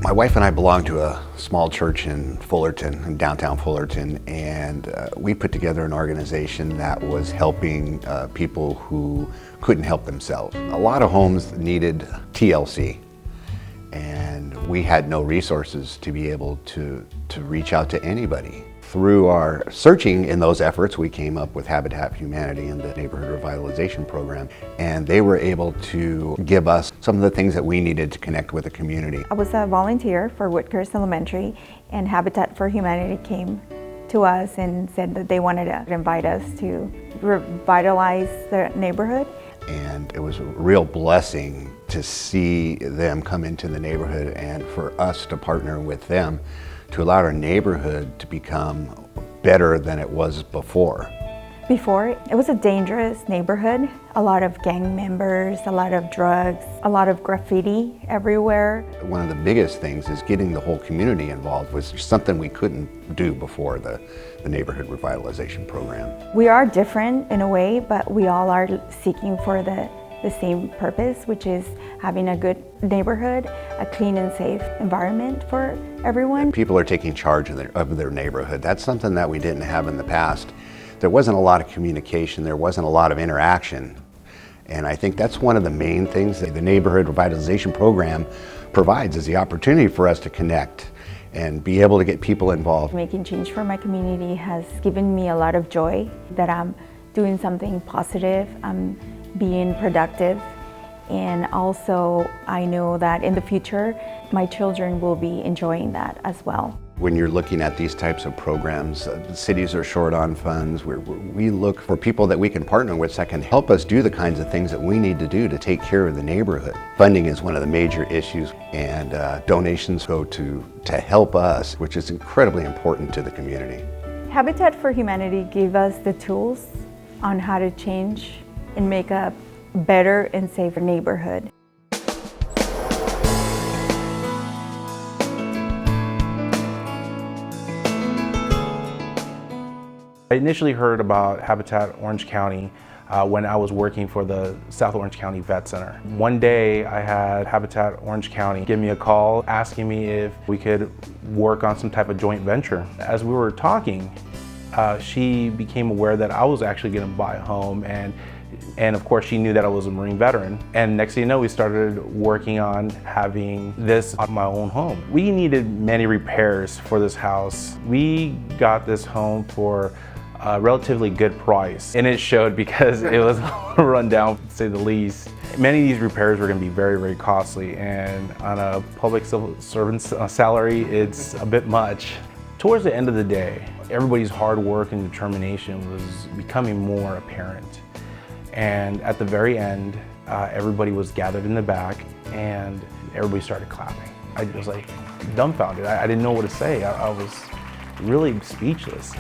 My wife and I belong to a small church in Fullerton, in downtown Fullerton, and we put together an organization that was helping people who couldn't help themselves. A lot of homes needed TLC, and we had no resources to be able to reach out to anybody. Through our searching in those efforts, we came up with Habitat for Humanity and the Neighborhood Revitalization Program, and they were able to give us some of the things that we needed to connect with the community. I was a volunteer for Whitehurst Elementary, and Habitat for Humanity came to us and said that they wanted to invite us to revitalize the neighborhood. And it was a real blessing to see them come into the neighborhood and for us to partner with them to allow our neighborhood to become better than it was before. Before, it was a dangerous neighborhood. A lot of gang members, a lot of drugs, a lot of graffiti everywhere. One of the biggest things is getting the whole community involved, was something we couldn't do before the Neighborhood Revitalization Program. We are different in a way, but we all are seeking for the same purpose, which is having a good neighborhood, a clean and safe environment for everyone. People are taking charge of their neighborhood. That's something that we didn't have in the past. There wasn't a lot of communication, there wasn't a lot of interaction. And I think that's one of the main things that the Neighborhood Revitalization Program provides, is the opportunity for us to connect and be able to get people involved. Making change for my community has given me a lot of joy that I'm doing something positive, I'm being productive, and also I know that in the future my children will be enjoying that as well. When you're looking at these types of programs, cities are short on funds. We look for people that we can partner with that can help us do the kinds of things that we need to do to take care of the neighborhood. Funding is one of the major issues, and donations go to help us, which is incredibly important to the community. Habitat for Humanity gave us the tools on how to change and make a better and safer neighborhood. I initially heard about Habitat Orange County when I was working for the South Orange County Vet Center. One day I had Habitat Orange County give me a call asking me if we could work on some type of joint venture. As we were talking, she became aware that I was actually going to buy a home, and of course she knew that I was a Marine veteran. And next thing you know, we started working on having this on my own home. We needed many repairs for this house. We got this home for a relatively good price, and it showed because it was run down, to say the least. Many of these repairs were going to be very, very costly, and on a public servant's salary, it's a bit much. Towards the end of the day, everybody's hard work and determination was becoming more apparent. And at the very end, everybody was gathered in the back and everybody started clapping. I was like dumbfounded. I didn't know what to say. I was really speechless.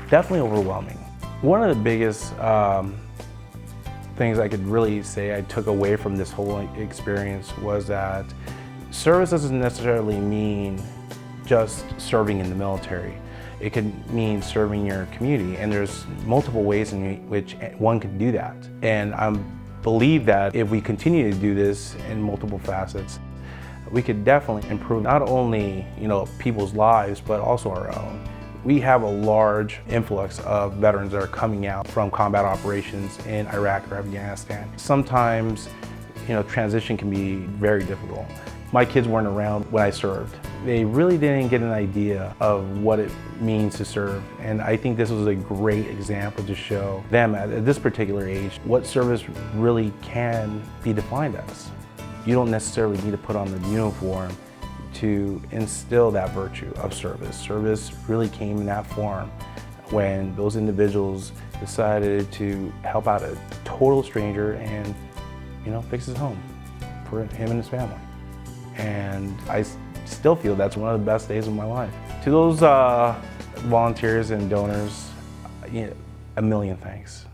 Definitely overwhelming. One of the biggest things I could really say I took away from this whole experience was that service doesn't necessarily mean just serving in the military. It could mean serving your community, and there's multiple ways in which one could do that. And I believe that if we continue to do this in multiple facets, we could definitely improve not only people's lives, but also our own. We have a large influx of veterans that are coming out from combat operations in Iraq or Afghanistan. Sometimes, transition can be very difficult. My kids weren't around when I served. They really didn't get an idea of what it means to serve. And I think this was a great example to show them at this particular age what service really can be defined as. You don't necessarily need to put on the uniform to instill that virtue of service. Service really came in that form when those individuals decided to help out a total stranger and fix his home for him and his family. And I still feel that's one of the best days of my life. To those volunteers and donors, a million thanks.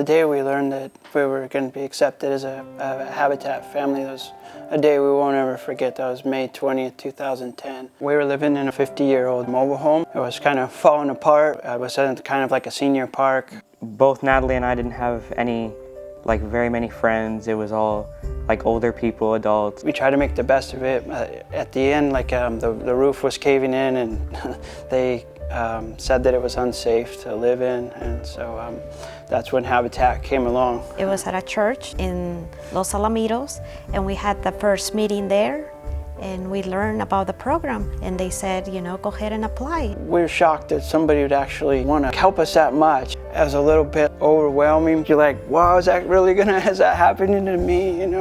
The day we learned that we were going to be accepted as a Habitat family was a day we won't ever forget. That was May 20th, 2010. We were living in a 50-year-old mobile home. It was kind of falling apart. It was kind of like a senior park. Both Natalie and I didn't have very many friends. It was all older people, adults. We tried to make the best of it. At the end, the roof was caving in, and they said that it was unsafe to live in, and so that's when Habitat came along. It was at a church in Los Alamitos, and we had the first meeting there, and we learned about the program, and they said, go ahead and apply. We were shocked that somebody would actually want to help us that much. It was a little bit overwhelming. You're like, wow, is that happening to me, And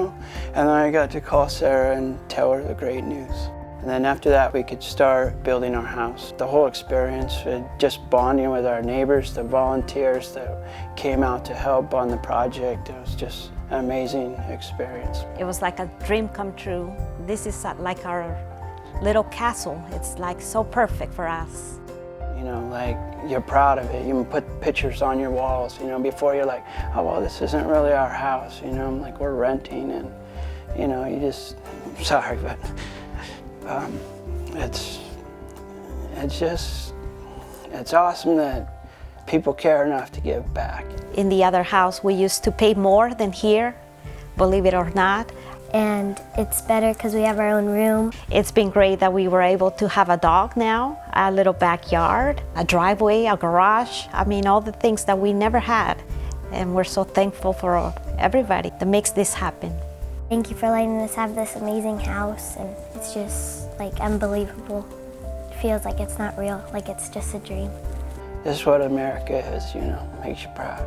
then I got to call Sarah and tell her the great news. And then after that, we could start building our house. The whole experience, just bonding with our neighbors, the volunteers that came out to help on the project, it was just an amazing experience. It was like a dream come true. This is like our little castle. It's so perfect for us. You're proud of it. You can put pictures on your walls, before you're like, oh, well, this isn't really our house, we're renting, and, you just, sorry, but it's awesome that people care enough to give back. In the other house, we used to pay more than here, believe it or not. And it's better because we have our own room. It's been great that we were able to have a dog now, a little backyard, a driveway, a garage. All the things that we never had. And we're so thankful for everybody that makes this happen. Thank you for letting us have this amazing house, and it's just unbelievable. It feels like it's not real, like it's just a dream. This is what America is, makes you proud.